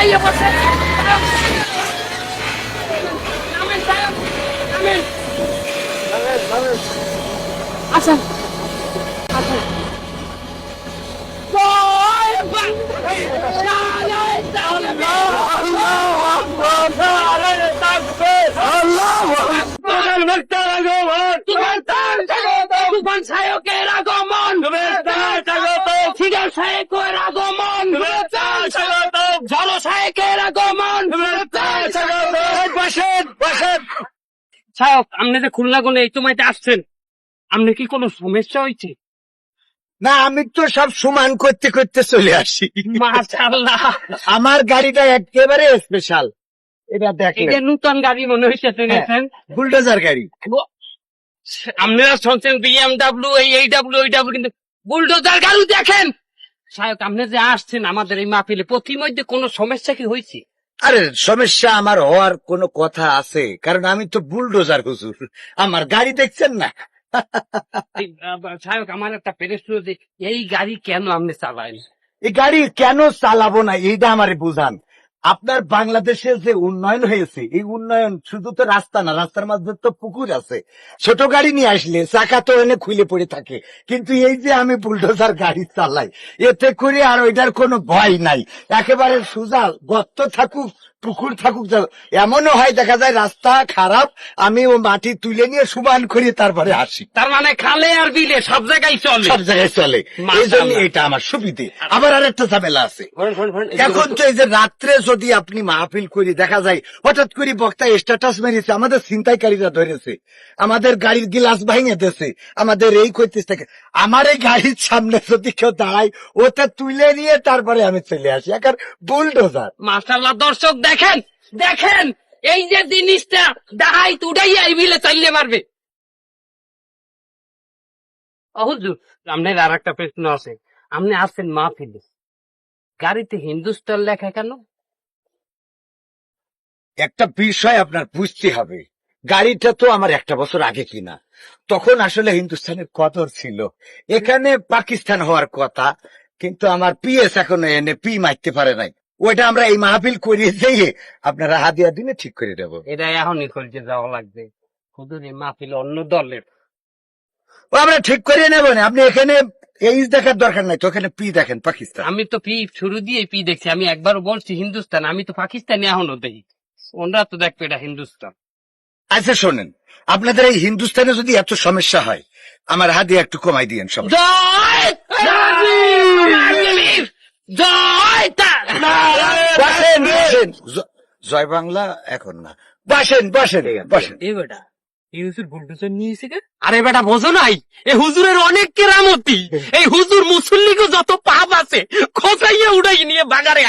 আইয়ে বসে নামেন সাহেব নামেন আসেন আসেন তুফান সাহেবের আগমন সিগার সাহেবের আগমন জল সাহেবের আগমন সাহেব আপনি যে খুলনা কোনে এই সময়তে আসছেন আপনি কি কোনো সমস্যা হয়েছে? না, আমি তো সব সমান করতে করতে চলে আসি। মাশাআল্লাহ আমার গাড়িটা একেবারে স্পেশাল। এটা এই দেখেন, যে নতুন গাড়ি মনে হয়েছে শুনেছেন বুলডোজার গাড়ি। আপনারা শুনছেন বিএমডাব্লিউ এইডাব্লিউ কিন্তু বুলডোজার গাড়ি দেখেন। সাহেব আপনি যে আসছেন আমাদের এই মাহফিলে প্রতিমধ্যে কোনো সমস্যা কি হয়েছে? আরে সমস্যা আমার হওয়ার কোনো কথা আছে, কারণ আমি তো বুলডোজার হুজুর। আমার গাড়ি দেখছেন না? সাহেব আমার একটা প্রশ্ন যে এই গাড়ি কেন আপনি চালান? এই গাড়ি কেন চালাবো না এইটা আমারে বুঝান। আপনার বাংলাদেশের যে উন্নয়ন হয়েছে, এই উন্নয়ন শুধু তো রাস্তা না, রাস্তার মাঝে তো পুকুর আছে। ছোট গাড়ি নিয়ে আসলে চাকা তো এনে খুলে পড়ে থাকে, কিন্তু এই যে আমি বুলডোজার গাড়ি চালাই, এতে করে আর ওইটার কোনো ভয় নাই। একেবারে সোজা, গর্ত থাকুক পুকুর থাকুক, এমনও হয় দেখা যায় রাস্তা খারাপ, আমি ও মাটি তুলে নিয়ে সুবান করি তারপরে আসি। তার মানে খালে আর বিলে সব জায়গায় চলে, সব জায়গায় চলে, এই জন্য এটা আমার সুবিধে। আবার আরেকটা ঝামেলা আছে, এখন তো এই যে রাত্রে যদি আপনি মাহফিল করি দেখা যায় হঠাৎ করে বক্তা স্ট্যাটাস মেরেছে, আমাদের ছিনতাইকারীরা ধরেছে, আমাদের গাড়ির গ্লাস ভাঙে দিয়েছে, আমাদের এই করতেছে। আমার এই গাড়ির সামনে যদি কেউ দাঁড়ায়, ওটা তুলে নিয়ে তারপরে আমি চলে আসি, এখন বুলডোজার। মাশাআল্লাহ দর্শক দেখেন দেখেন এই যে জিনিসটা দাহাই তুডাই এই বিলে চালিয়ে মারবে। হুজুর আপনার আর একটা প্রশ্ন আছে, আপনি আসছেন মাহফিলে, গাড়িতে হিন্দুস্তান লেখা কেন? একটা বিষয় আপনার বুঝতে হবে, গাড়িটা তো আমার 1 বছর আগে কিনা, তখন আসলে হিন্দুস্তানের কদর ছিল, এখানে পাকিস্তান হওয়ার কথা, কিন্তু আমার পিএস এখনো এনে পি মারতে পারে নাই। ওইটা আমরা এই মাহফিল করিয়ে যেয়ে আপনারা হাদিয়া দিনে ঠিক করে দেবো। এটা এখনই করতে যাওয়া লাগবে। হুজুর এই মাহফিল অন্য দলের, ও আমরা ঠিক করে নেবো না, আপনি এখানে এই দেখার দরকার নাই তো, ওখানে পি দেখেন পাকিস্তান। আমি তো পি শুরু দিয়ে পি দেখছি, আমি একবারও বলছি হিন্দুস্তান, আমি তো পাকিস্তানি এখনো দেখি, ওনরা তো দেখবে এটা হিন্দুস্তান। আচ্ছা শোনেন, আপনাদের এই হিন্দুস্তানে যদি এত সমস্যা হয়, আমার হাদিয়া একটু কমাই দিয়েন সব। জয় জয় বসেন, বসেন। জয় বাংলা এখন না, বসেন বসেন বসেন। এই বেটা এই হুজুর বুলডোজার নিয়েছে কে? আরে বেটা বোঝো নাই, এই হুজুরের অনেক কেরামতি, এই হুজুর মুসল্লিকে যত পাপ আছে খোঁচাইয়া উড়াই নিয়ে বাগারে